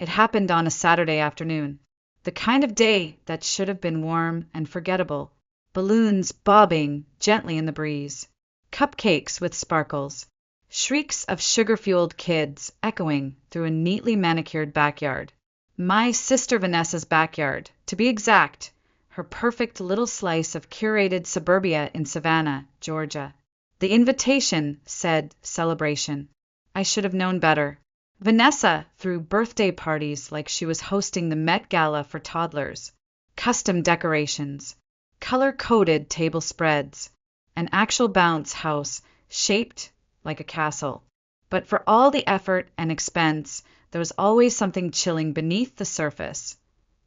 It happened on a Saturday afternoon. The kind of day that should have been warm and forgettable. Balloons bobbing gently in the breeze. Cupcakes with sparkles. Shrieks of sugar-fueled kids echoing through a neatly manicured backyard. My sister Vanessa's backyard, to be exact, her perfect little slice of curated suburbia in Savannah, Georgia. The invitation said celebration. I should have known better. Vanessa threw birthday parties like she was hosting the Met Gala for toddlers. Custom decorations, color-coded table spreads, an actual bounce house shaped like a castle. But for all the effort and expense, there was always something chilling beneath the surface.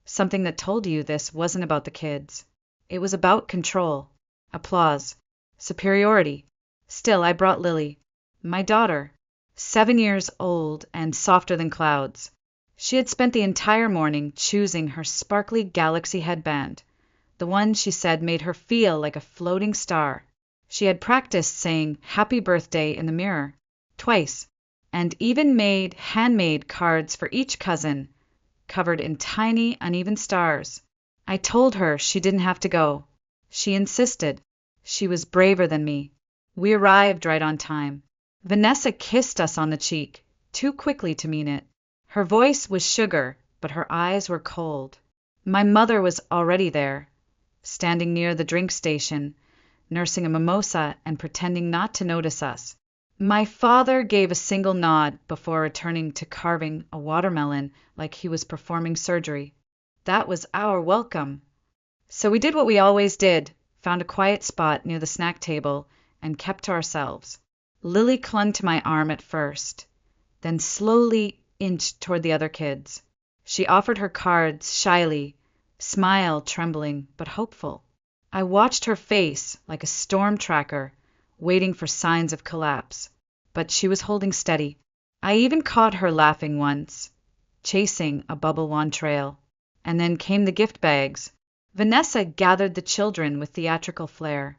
Something that told you this wasn't about the kids. It was about control, applause, superiority. Still, I brought Lily, my daughter, 7 years old and softer than clouds. She had spent the entire morning choosing her sparkly galaxy headband, the one she said made her feel like a floating star. She had practiced saying happy birthday in the mirror, twice, and even made handmade cards for each cousin, covered in tiny, uneven stars. I told her she didn't have to go. She insisted. She was braver than me. We arrived right on time. Vanessa kissed us on the cheek, too quickly to mean it. Her voice was sugar, but her eyes were cold. My mother was already there, standing near the drink station, nursing a mimosa and pretending not to notice us. My father gave a single nod before returning to carving a watermelon like he was performing surgery. That was our welcome. So we did what we always did, found a quiet spot near the snack table, and kept to ourselves. Lily clung to my arm at first, then slowly inched toward the other kids. She offered her cards shyly, smile trembling but hopeful. I watched her face like a storm tracker, waiting for signs of collapse. But she was holding steady. I even caught her laughing once, chasing a bubble wand trail. And then came the gift bags. Vanessa gathered the children with theatrical flair.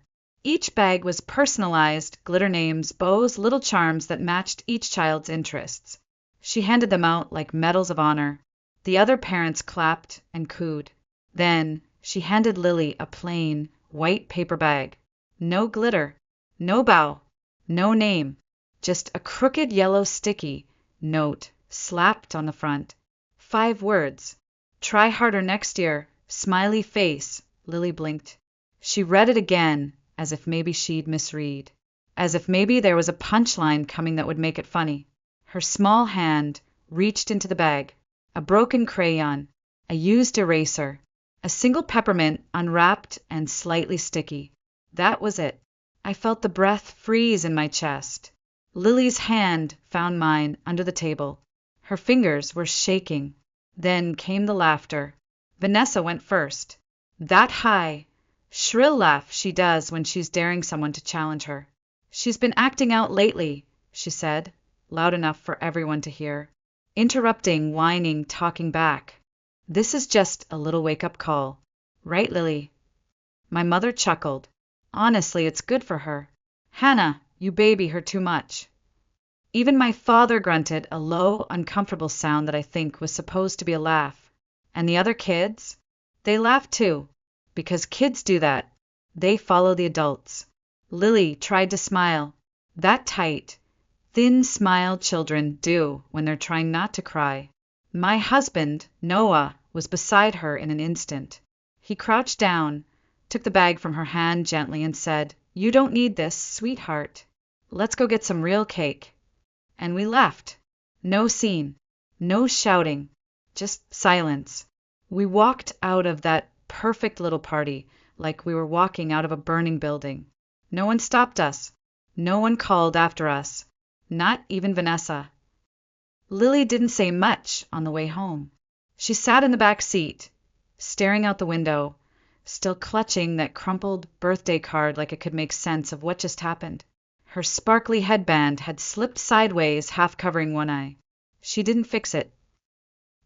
Each bag was personalized, glitter names, bows, little charms that matched each child's interests. She handed them out like medals of honor. The other parents clapped and cooed. Then she handed Lily a plain, white paper bag. No glitter, no bow, no name, just a crooked yellow sticky note slapped on the front. 5 words. Try harder next year. Smiley face. Lily blinked. She read it again, as if maybe she'd misread. As if maybe there was a punchline coming that would make it funny. Her small hand reached into the bag. A broken crayon, a used eraser, a single peppermint unwrapped and slightly sticky. That was it. I felt the breath freeze in my chest. Lily's hand found mine under the table. Her fingers were shaking. Then came the laughter. Vanessa went first. That high, shrill laugh she does when she's daring someone to challenge her. She's been acting out lately, she said, loud enough for everyone to hear. Interrupting, whining, talking back. This is just a little wake-up call. Right, Lily? My mother chuckled. Honestly, it's good for her. Hannah, you baby her too much. Even my father grunted a low, uncomfortable sound that I think was supposed to be a laugh. And the other kids? They laughed too, because kids do that. They follow the adults. Lily tried to smile. That tight, thin smile children do when they're trying not to cry. My husband, Noah, was beside her in an instant. He crouched down, took the bag from her hand gently and said, "You don't need this, sweetheart. Let's go get some real cake." And we left. No scene, no shouting, just silence. We walked out of that perfect little party like we were walking out of a burning building. No one stopped us. No one called after us. Not even Vanessa. Lily didn't say much on the way home. She sat in the back seat, staring out the window, still clutching that crumpled birthday card like it could make sense of what just happened. Her sparkly headband had slipped sideways, half covering one eye. She didn't fix it.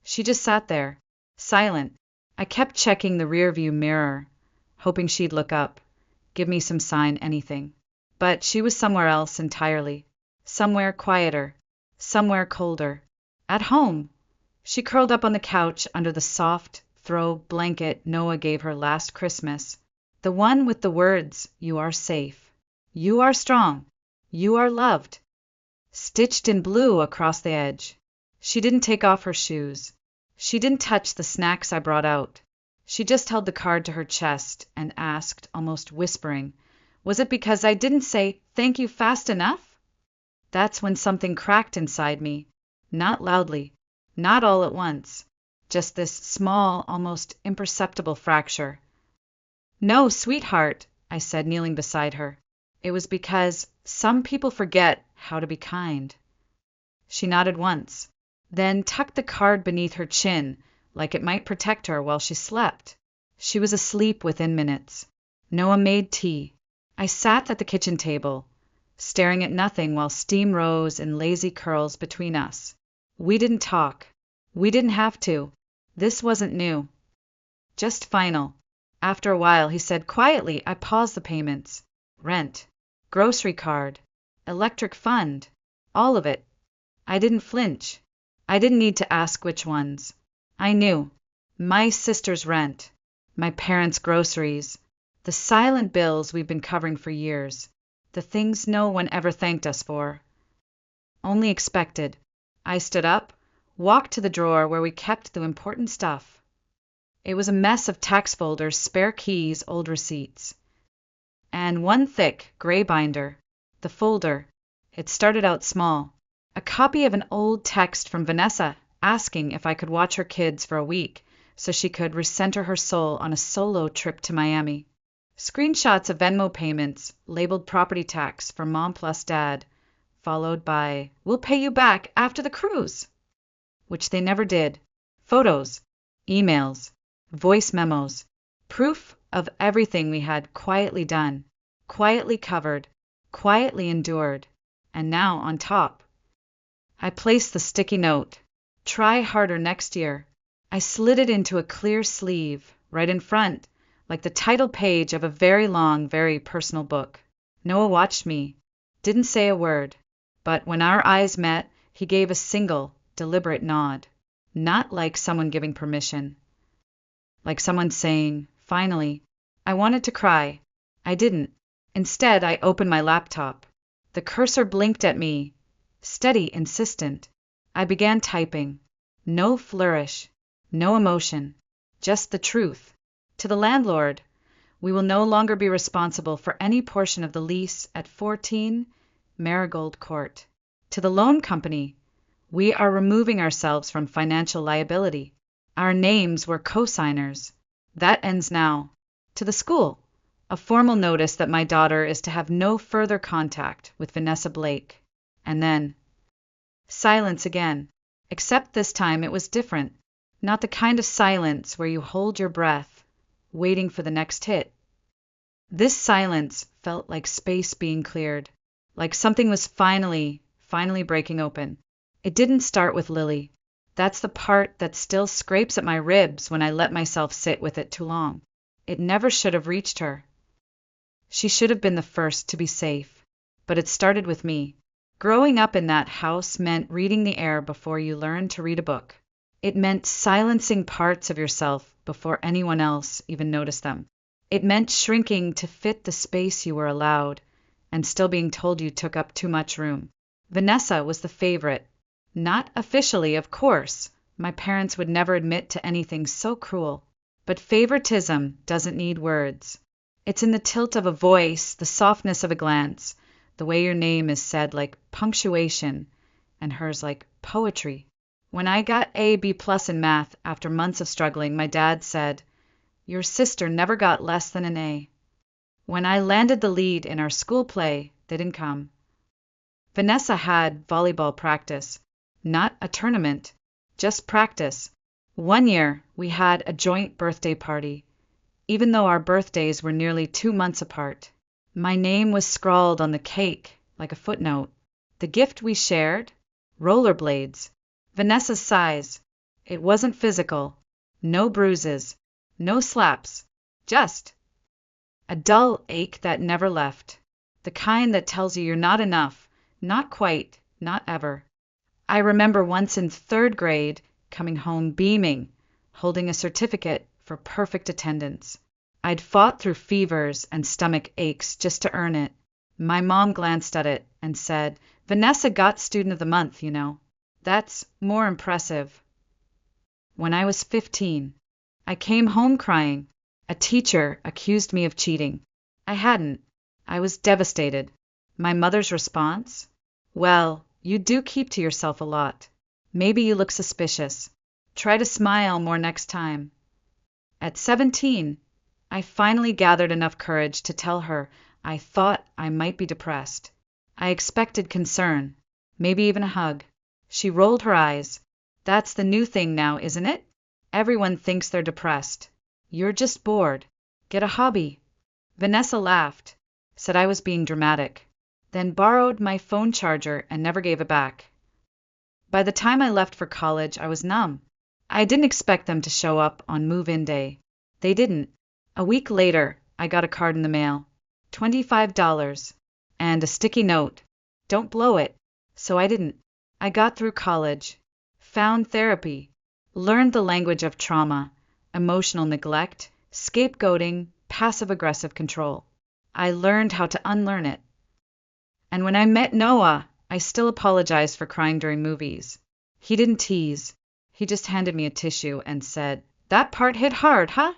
She just sat there, silent. I kept checking the rearview mirror, hoping she'd look up, give me some sign, anything. But she was somewhere else entirely. Somewhere quieter, somewhere colder. At home. She curled up on the couch under the soft throw blanket Noah gave her last Christmas, the one with the words, "You are safe. You are strong. You are loved," stitched in blue across the edge. She didn't take off her shoes. She didn't touch the snacks I brought out. She just held the card to her chest and asked, almost whispering, "Was it because I didn't say thank you fast enough?" That's when something cracked inside me. Not loudly, not all at once, just this small, almost imperceptible fracture. "No, sweetheart," I said, kneeling beside her. "It was because some people forget how to be kind." She nodded once, then tucked the card beneath her chin like it might protect her while she slept. She was asleep within minutes. Noah made tea. I sat at the kitchen table, staring at nothing while steam rose in lazy curls between us. We didn't talk. We didn't have to. This wasn't new. Just final. After a while, he said quietly, I paused the payments. Rent, grocery card, electric fund, all of it. I didn't flinch. I didn't need to ask which ones. I knew. My sister's rent, my parents' groceries, the silent bills we've been covering for years, the things no one ever thanked us for. Only expected. I stood up, walked to the drawer where we kept the important stuff. It was a mess of tax folders, spare keys, old receipts, and one thick, gray binder. The folder. It started out small. A copy of an old text from Vanessa asking if I could watch her kids for a week so she could recenter her soul on a solo trip to Miami. Screenshots of Venmo payments labeled property tax for mom plus dad, followed by, "We'll pay you back after the cruise," which they never did. Photos, emails, voice memos, proof of everything we had quietly done, quietly covered, quietly endured, and now on top. I placed the sticky note, "Try harder next year." I slid it into a clear sleeve, right in front, like the title page of a very long, very personal book. Noah watched me, didn't say a word, but when our eyes met, he gave a single, deliberate nod. Not like someone giving permission. Like someone saying, finally. I wanted to cry. I didn't. Instead, I opened my laptop. The cursor blinked at me, steady, insistent. I began typing. No flourish, no emotion, just the truth. To the landlord, we will no longer be responsible for any portion of the lease at 14 Marigold Court. To the loan company, we are removing ourselves from financial liability. Our names were co-signers. That ends now. To the school, a formal notice that my daughter is to have no further contact with Vanessa Blake. And then silence again, except this time it was different. Not the kind of silence where you hold your breath, waiting for the next hit. This silence felt like space being cleared, like something was finally breaking open. It didn't start with Lily. That's the part that still scrapes at my ribs when I let myself sit with it too long. It never should have reached her. She should have been the first to be safe. But it started with me. Growing up in that house meant reading the air before you learned to read a book. It meant silencing parts of yourself before anyone else even noticed them. It meant shrinking to fit the space you were allowed, and still being told you took up too much room. Vanessa was the favorite. Not officially, of course. My parents would never admit to anything so cruel. But favoritism doesn't need words. It's in the tilt of a voice, the softness of a glance, the way your name is said like punctuation, and hers like poetry. When I got A, B+ in math after months of struggling, my dad said, "Your sister never got less than an A." When I landed the lead in our school play, they didn't come. Vanessa had volleyball practice, not a tournament, just practice. One year, we had a joint birthday party, even though our birthdays were nearly 2 months apart. My name was scrawled on the cake like a footnote. The gift we shared? Rollerblades. Vanessa's size. It wasn't physical. No bruises. No slaps. Just a dull ache that never left. The kind that tells you you're not enough. Not quite. Not ever. I remember once in 3rd grade, coming home beaming, holding a certificate for perfect attendance. I'd fought through fevers and stomach aches just to earn it. My mom glanced at it and said, "Vanessa got Student of the Month, you know. That's more impressive." When I was 15, I came home crying. A teacher accused me of cheating. I hadn't. I was devastated. My mother's response? "Well, you do keep to yourself a lot. Maybe you look suspicious. Try to smile more next time." At 17, I finally gathered enough courage to tell her I thought I might be depressed. I expected concern, maybe even a hug. She rolled her eyes. "That's the new thing now, isn't it? Everyone thinks they're depressed. You're just bored. Get a hobby." Vanessa laughed, said I was being dramatic, then borrowed my phone charger and never gave it back. By the time I left for college, I was numb. I didn't expect them to show up on move-in day. They didn't. A week later, I got a card in the mail. $25. And a sticky note. "Don't blow it." So I didn't. I got through college, found therapy, learned the language of trauma, emotional neglect, scapegoating, passive-aggressive control. I learned how to unlearn it. And when I met Noah, I still apologized for crying during movies. He didn't tease. He just handed me a tissue and said, "That part hit hard, huh?"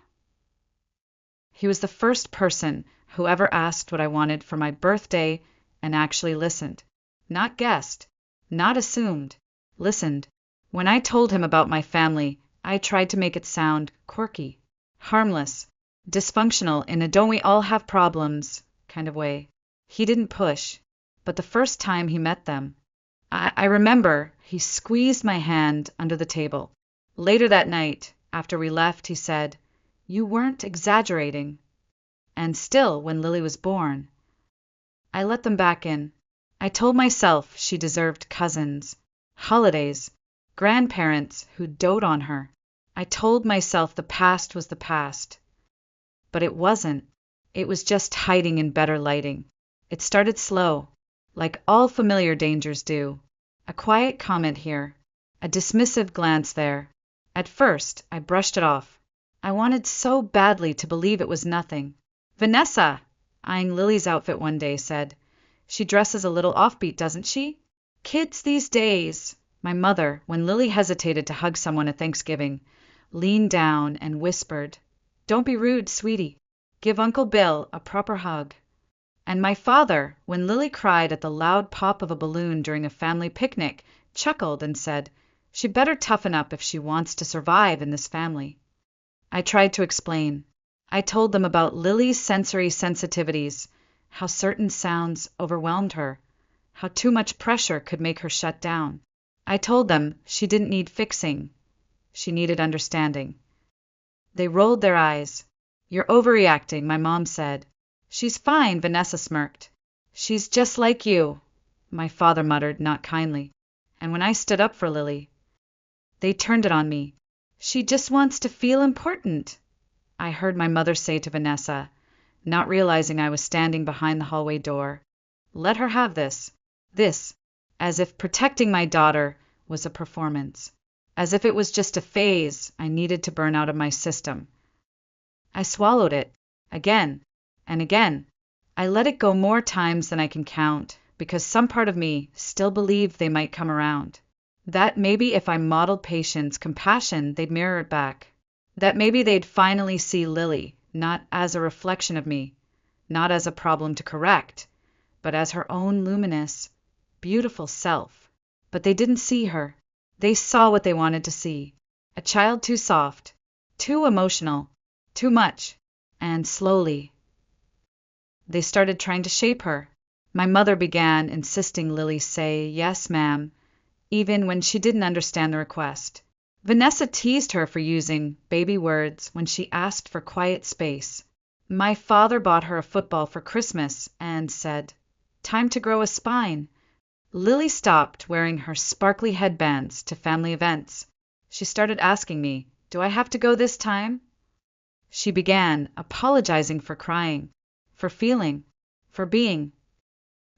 He was the first person who ever asked what I wanted for my birthday and actually listened. Not guessed, not assumed, listened. When I told him about my family, I tried to make it sound quirky, harmless, dysfunctional in a "don't we all have problems" kind of way. He didn't push, but the first time he met them, I remember he squeezed my hand under the table. Later that night, after we left, he said, "You weren't exaggerating." And still, when Lily was born, I let them back in. I told myself she deserved cousins, holidays, grandparents who'd dote on her. I told myself the past was the past. But it wasn't. It was just hiding in better lighting. It started slow, like all familiar dangers do. A quiet comment here, a dismissive glance there. At first, I brushed it off. I wanted so badly to believe it was nothing. Vanessa, eyeing Lily's outfit one day, said, "She dresses a little offbeat, doesn't she?" Kids these days. My mother, when Lily hesitated to hug someone at Thanksgiving, leaned down and whispered, "Don't be rude, sweetie. Give Uncle Bill a proper hug." And my father, when Lily cried at the loud pop of a balloon during a family picnic, chuckled and said, "She'd better toughen up if she wants to survive in this family." I tried to explain. I told them about Lily's sensory sensitivities, how certain sounds overwhelmed her, how too much pressure could make her shut down. I told them she didn't need fixing. She needed understanding. They rolled their eyes. "You're overreacting," my mom said. "She's fine," Vanessa smirked. "She's just like you," my father muttered, not kindly. And when I stood up for Lily, they turned it on me. "She just wants to feel important," I heard my mother say to Vanessa, not realizing I was standing behind the hallway door. Let her have this, as if protecting my daughter was a performance, as if it was just a phase I needed to burn out of my system. I swallowed it, again and again. I let it go more times than I can count, because some part of me still believed they might come around. That maybe if I modeled patience, compassion, they'd mirror it back. That maybe they'd finally see Lily, not as a reflection of me, not as a problem to correct, but as her own luminous, beautiful self. But they didn't see her. They saw what they wanted to see. A child too soft, too emotional, too much. And slowly, they started trying to shape her. My mother began insisting Lily say, "Yes, ma'am," even when she didn't understand the request. Vanessa teased her for using baby words when she asked for quiet space. My father bought her a football for Christmas and said, "Time to grow a spine." Lily stopped wearing her sparkly headbands to family events. She started asking me, "Do I have to go this time?" She began apologizing for crying, for feeling, for being.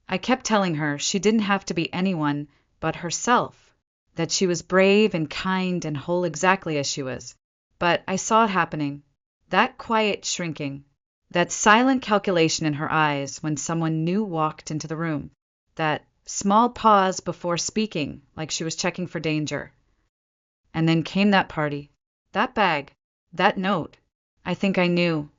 I kept telling her she didn't have to be anyone but herself. that she was brave and kind and whole exactly as she was. But I saw it happening. That quiet shrinking. That silent calculation in her eyes when someone new walked into the room. That small pause before speaking, like she was checking for danger. And then came that party. That bag. That note. I think I knew,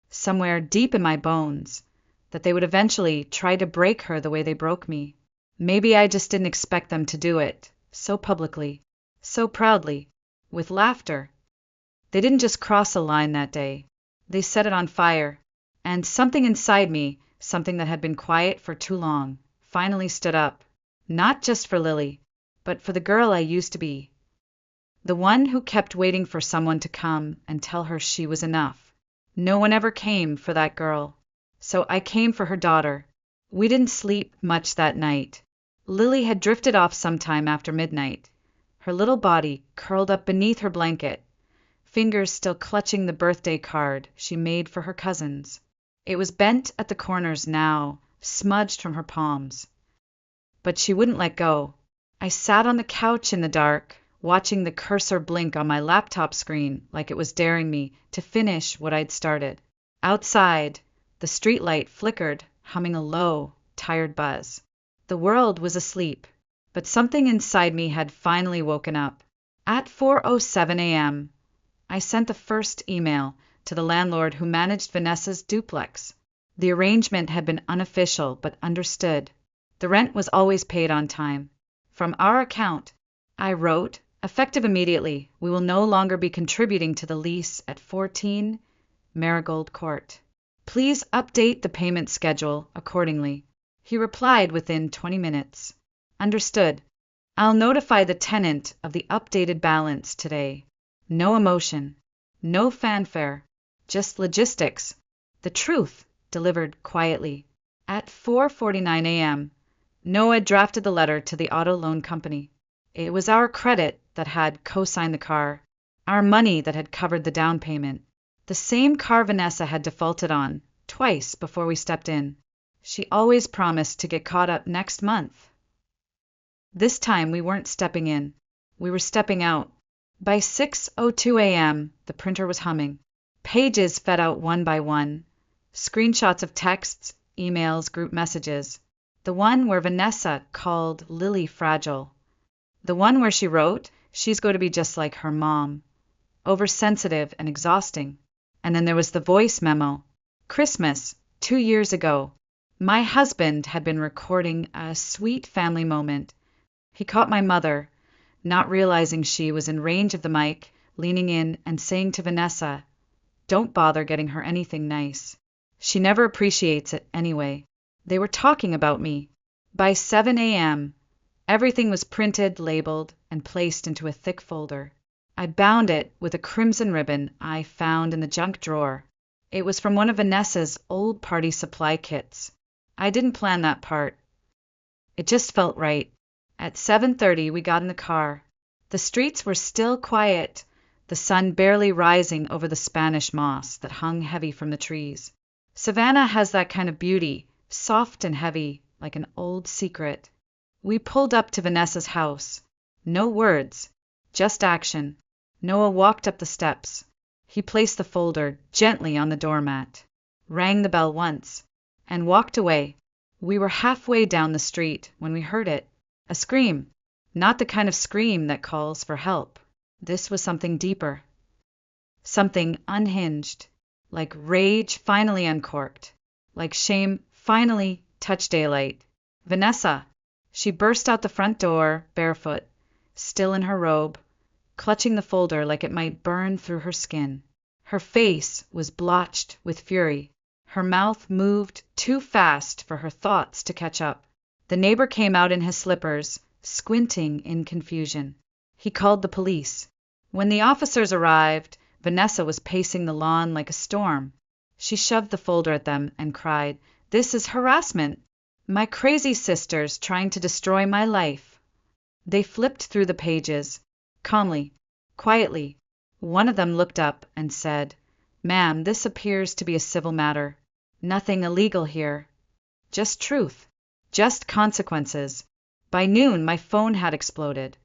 somewhere deep in my bones, that they would eventually try to break her the way they broke me. Maybe I just didn't expect them to do it, so publicly, so proudly, with laughter. They didn't just cross a line that day. They set it on fire. And something inside me, something that had been quiet for too long, finally stood up. Not just for Lily, but for the girl I used to be. The one who kept waiting for someone to come and tell her she was enough. No one ever came for that girl. So I came for her daughter. We didn't sleep much that night. Lily had drifted off sometime after midnight, her little body curled up beneath her blanket, fingers still clutching the birthday card she made for her cousins. It was bent at the corners now, smudged from her palms. But she wouldn't let go. I sat on the couch in the dark, watching the cursor blink on my laptop screen like it was daring me to finish what I'd started. Outside, the streetlight flickered, humming a low, tired buzz. The world was asleep, but something inside me had finally woken up. At 4:07 a.m., I sent the first email to the landlord who managed Vanessa's duplex. The arrangement had been unofficial but understood. The rent was always paid on time. From our account, I wrote, effective immediately, we will no longer be contributing to the lease at 14 Marigold Court. Please update the payment schedule accordingly. He replied within 20 minutes. Understood. I'll notify the tenant of the updated balance today. No emotion, no fanfare, just logistics. The truth, delivered quietly. At 4:49 a.m., Noah drafted the letter to the auto loan company. It was our credit that had co-signed the car, our money that had covered the down payment. The same car Vanessa had defaulted on, twice before we stepped in. She always promised to get caught up next month. This time we weren't stepping in. We were stepping out. By 6:02 a.m., the printer was humming. Pages fed out one by one. Screenshots of texts, emails, group messages. The one where Vanessa called Lily fragile. The one where she wrote, she's going to be just like her mom. Oversensitive and exhausting. And then there was the voice memo. Christmas, 2 years ago. My husband had been recording a sweet family moment. He caught my mother, not realizing she was in range of the mic, leaning in and saying to Vanessa, "Don't bother getting her anything nice. She never appreciates it anyway." They were talking about me. By 7 a.m., everything was printed, labeled, and placed into a thick folder. I bound it with a crimson ribbon I found in the junk drawer. It was from one of Vanessa's old party supply kits. I didn't plan that part. It just felt right. At 7:30, we got in the car. The streets were still quiet, the sun barely rising over the Spanish moss that hung heavy from the trees. Savannah has that kind of beauty, soft and heavy, like an old secret. We pulled up to Vanessa's house. No words, just action. Noah walked up the steps. He placed the folder gently on the doormat, rang the bell once, and walked away. We were halfway down the street when we heard it. A scream. Not the kind of scream that calls for help. This was something deeper. Something unhinged. Like rage finally uncorked. Like shame finally touched daylight. Vanessa. She burst out the front door, barefoot, still in her robe, clutching the folder like it might burn through her skin. Her face was blotched with fury. Her mouth moved too fast for her thoughts to catch up. The neighbor came out in his slippers, squinting in confusion. He called the police. When the officers arrived, Vanessa was pacing the lawn like a storm. She shoved the folder at them and cried, "This is harassment! My crazy sister's trying to destroy my life." They flipped through the pages. Calmly, quietly, one of them looked up and said, "Ma'am, this appears to be a civil matter. Nothing illegal here. Just truth. Just consequences." By noon, my phone had exploded.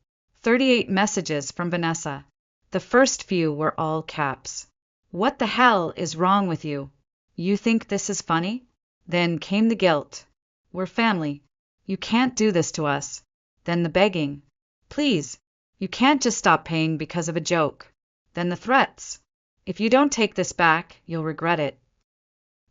38 messages from Vanessa. The first few were all caps. What the hell is wrong with you? You think this is funny? Then came the guilt. We're family. You can't do this to us. Then the begging. Please, you can't just stop paying because of a joke. Then the threats. If you don't take this back, you'll regret it.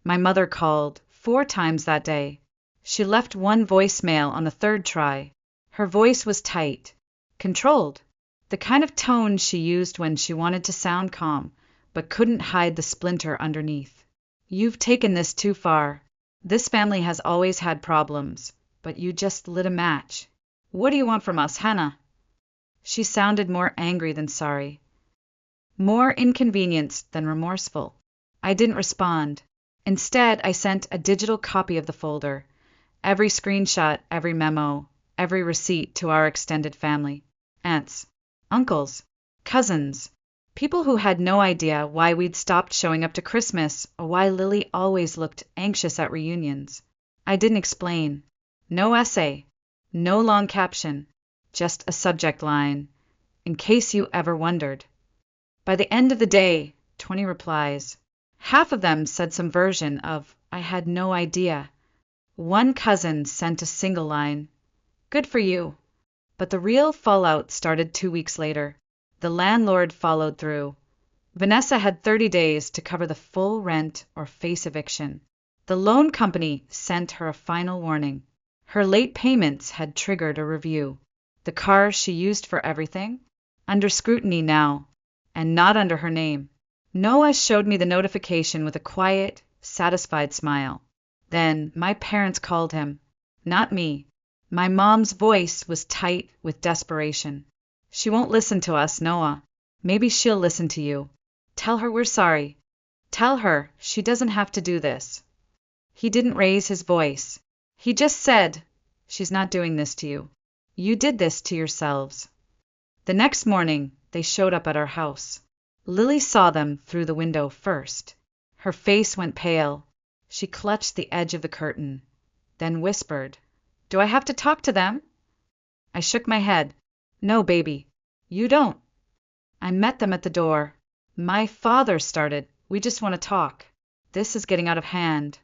My mother called 4 times that day. She left one voicemail on the third try. Her voice was tight, controlled, the kind of tone she used when she wanted to sound calm, but couldn't hide the splinter underneath. You've taken this too far. This family has always had problems, but you just lit a match. What do you want from us, Hannah? She sounded more angry than sorry, more inconvenienced than remorseful. I didn't respond. Instead, I sent a digital copy of the folder, every screenshot, every memo, every receipt to our extended family. Aunts, uncles, cousins, people who had no idea why we'd stopped showing up to Christmas or why Lily always looked anxious at reunions. I didn't explain. No essay, no long caption, just a subject line, in case you ever wondered. By the end of the day, 20 replies. Half of them said some version of, I had no idea. One cousin sent a single line, good for you. But the real fallout started 2 weeks later. The landlord followed through. Vanessa had 30 days to cover the full rent or face eviction. The loan company sent her a final warning. Her late payments had triggered a review. The car she used for everything? Under scrutiny now, and not under her name. Noah showed me the notification with a quiet, satisfied smile. Then my parents called him. Not me. My mom's voice was tight with desperation. She won't listen to us, Noah. Maybe she'll listen to you. Tell her we're sorry. Tell her she doesn't have to do this. He didn't raise his voice. He just said, she's not doing this to you. You did this to yourselves. The next morning, they showed up at our house. Lily saw them through the window first. Her face went pale. She clutched the edge of the curtain, then whispered, Do I have to talk to them? I shook my head. No, baby, you don't. I met them at the door. My father started, We just want to talk. This is getting out of hand.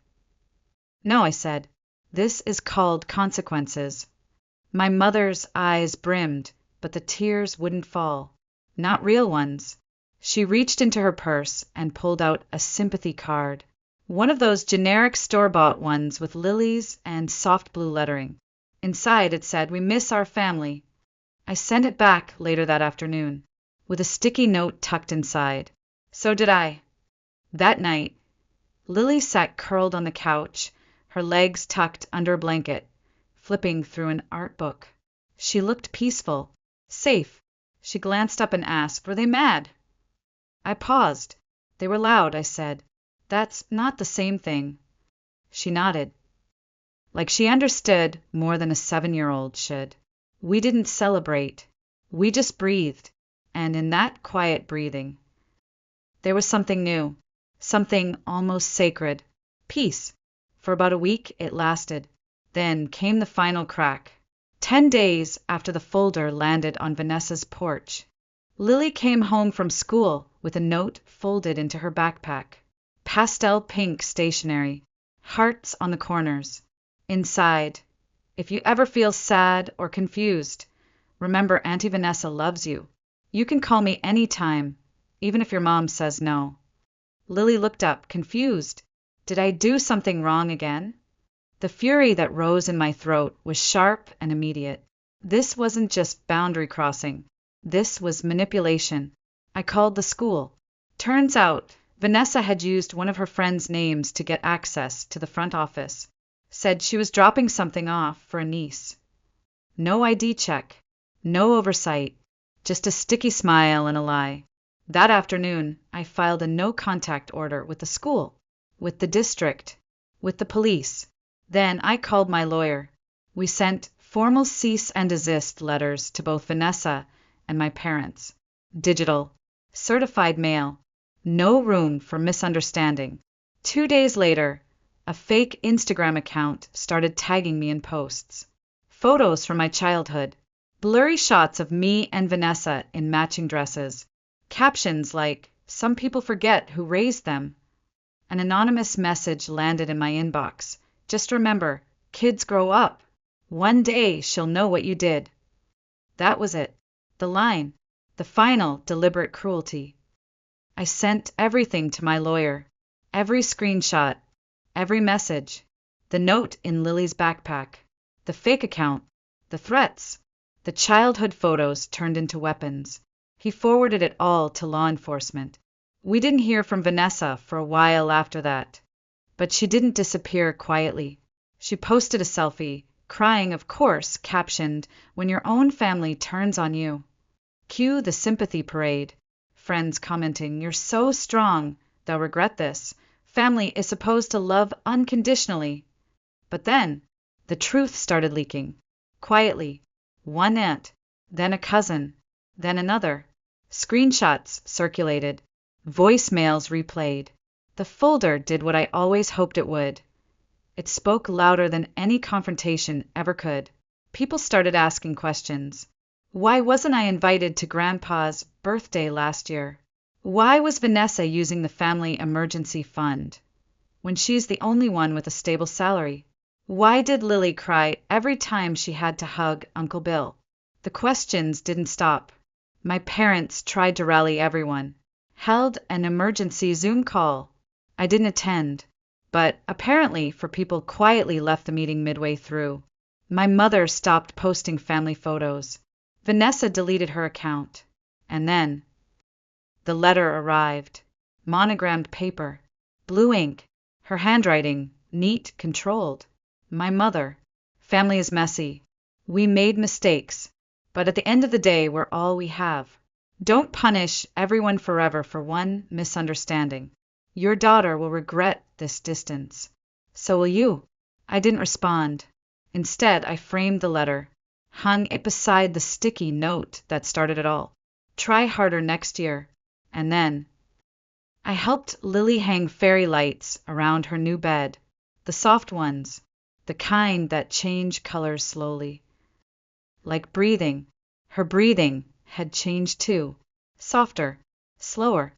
No, I said. This is called consequences. My mother's eyes brimmed, but the tears wouldn't fall. Not real ones. She reached into her purse and pulled out a sympathy card. One of those generic store-bought ones with lilies and soft blue lettering. Inside it said, We miss our family. I sent it back later that afternoon, with a sticky note tucked inside. So did I. That night, Lily sat curled on the couch, her legs tucked under a blanket, flipping through an art book. She looked peaceful, safe. She glanced up and asked, Were they mad? I paused. They were loud, I said. That's not the same thing. She nodded, like she understood more than a 7-year-old should. We didn't celebrate. We just breathed, and in that quiet breathing, there was something new, something almost sacred. Peace. For about a week it lasted. Then came the final crack. 10 days after the folder landed on Vanessa's porch, Lily came home from school with a note folded into her backpack. Pastel pink stationery, hearts on the corners. Inside, if you ever feel sad or confused, remember Auntie Vanessa loves you. You can call me anytime, even if your mom says no. Lily looked up, confused. Did I do something wrong again? The fury that rose in my throat was sharp and immediate. This wasn't just boundary crossing. This was manipulation. I called the school. Turns out, Vanessa had used one of her friend's names to get access to the front office. Said she was dropping something off for a niece. No ID check. No oversight. Just a sticky smile and a lie. That afternoon, I filed a no-contact order with the school, with the district, with the police. Then I called my lawyer. We sent formal cease and desist letters to both Vanessa and my parents. Digital. Certified mail. No room for misunderstanding. 2 days later, a fake Instagram account started tagging me in posts. Photos from my childhood. Blurry shots of me and Vanessa in matching dresses. Captions like, "Some people forget who raised them." An anonymous message landed in my inbox. "Just remember, kids grow up. One day she'll know what you did." That was it. The line. The final deliberate cruelty. I sent everything to my lawyer. Every screenshot. Every message. The note in Lily's backpack. The fake account. The threats. The childhood photos turned into weapons. He forwarded it all to law enforcement. We didn't hear from Vanessa for a while after that. But she didn't disappear quietly. She posted a selfie, crying of course, captioned, "When your own family turns on you." Cue the sympathy parade. Friends commenting, "You're so strong, they'll regret this. Family is supposed to love unconditionally." But then, the truth started leaking. Quietly. One aunt, then a cousin, then another. Screenshots circulated. Voicemails replayed. The folder did what I always hoped it would. It spoke louder than any confrontation ever could. People started asking questions. Why wasn't I invited to Grandpa's birthday last year? Why was Vanessa using the family emergency fund when she's the only one with a stable salary? Why did Lily cry every time she had to hug Uncle Bill? The questions didn't stop. My parents tried to rally everyone. Held an emergency Zoom call. I didn't attend, but apparently for people quietly left the meeting midway through. My mother stopped posting family photos. Vanessa deleted her account. And then the letter arrived. Monogrammed paper. Blue ink. Her handwriting, neat, controlled. My mother. Family is messy. We made mistakes. But at the end of the day, we're all we have. Don't punish everyone forever for one misunderstanding. Your daughter will regret this distance. So will you. I didn't respond. Instead, I framed the letter, hung it beside the sticky note that started it all. Try harder next year. And then I helped Lily hang fairy lights around her new bed. The soft ones. The kind that change colors slowly. Like breathing. Her breathing had changed too. Softer. Slower.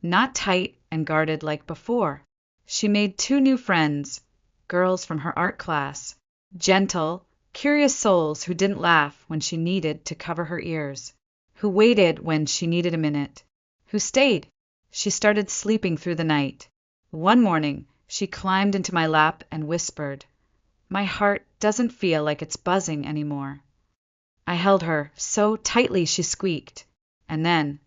Not tight and guarded like before. She made 2 new friends. Girls from her art class. Gentle, curious souls who didn't laugh when she needed to cover her ears. Who waited when she needed a minute. Who stayed. She started sleeping through the night. One morning, she climbed into my lap and whispered, "My heart doesn't feel like it's buzzing anymore." I held her so tightly she squeaked. And then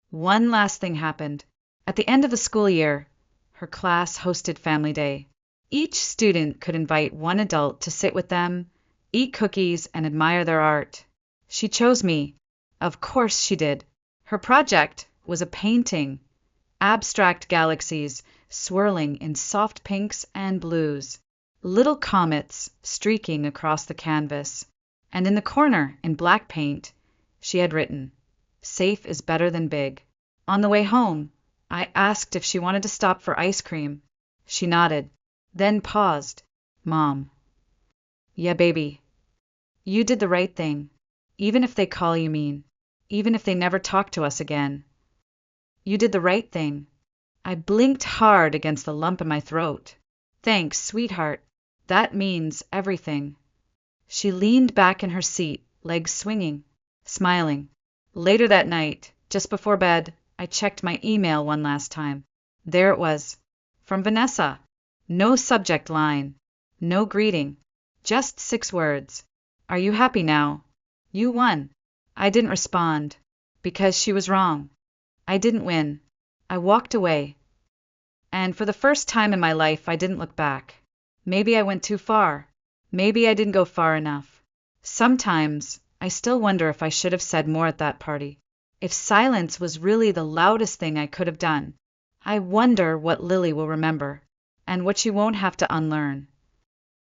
one last thing happened. At the end of the school year, her class hosted Family Day. Each student could invite one adult to sit with them, eat cookies, and admire their art. She chose me. Of course she did. Her project was a painting. Abstract galaxies swirling in soft pinks and blues. Little comets streaking across the canvas. And in the corner, in black paint, she had written, "Safe is better than big." On the way home, I asked if she wanted to stop for ice cream. She nodded, then paused. "Mom." "Yeah, baby. You did the right thing, even if they call you mean, even if they never talk to us again. You did the right thing." I blinked hard against the lump in my throat. "Thanks, sweetheart. That means everything." She leaned back in her seat, legs swinging, smiling. Later that night, just before bed, I checked my email one last time. There it was. From Vanessa. No subject line. No greeting. Just 6 words. "Are you happy now? You won." I didn't respond. Because she was wrong. I didn't win. I walked away. And for the first time in my life, I didn't look back. Maybe I went too far. Maybe I didn't go far enough. Sometimes I still wonder if I should have said more at that party. If silence was really the loudest thing I could have done. I wonder what Lily will remember, and what she won't have to unlearn.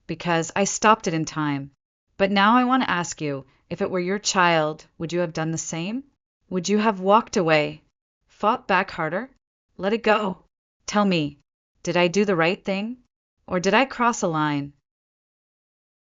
Because I stopped it in time. But now I want to ask you, if it were your child, would you have done the same? Would you have walked away? Fought back harder? Let it go? Tell me, did I do the right thing? Or did I cross a line?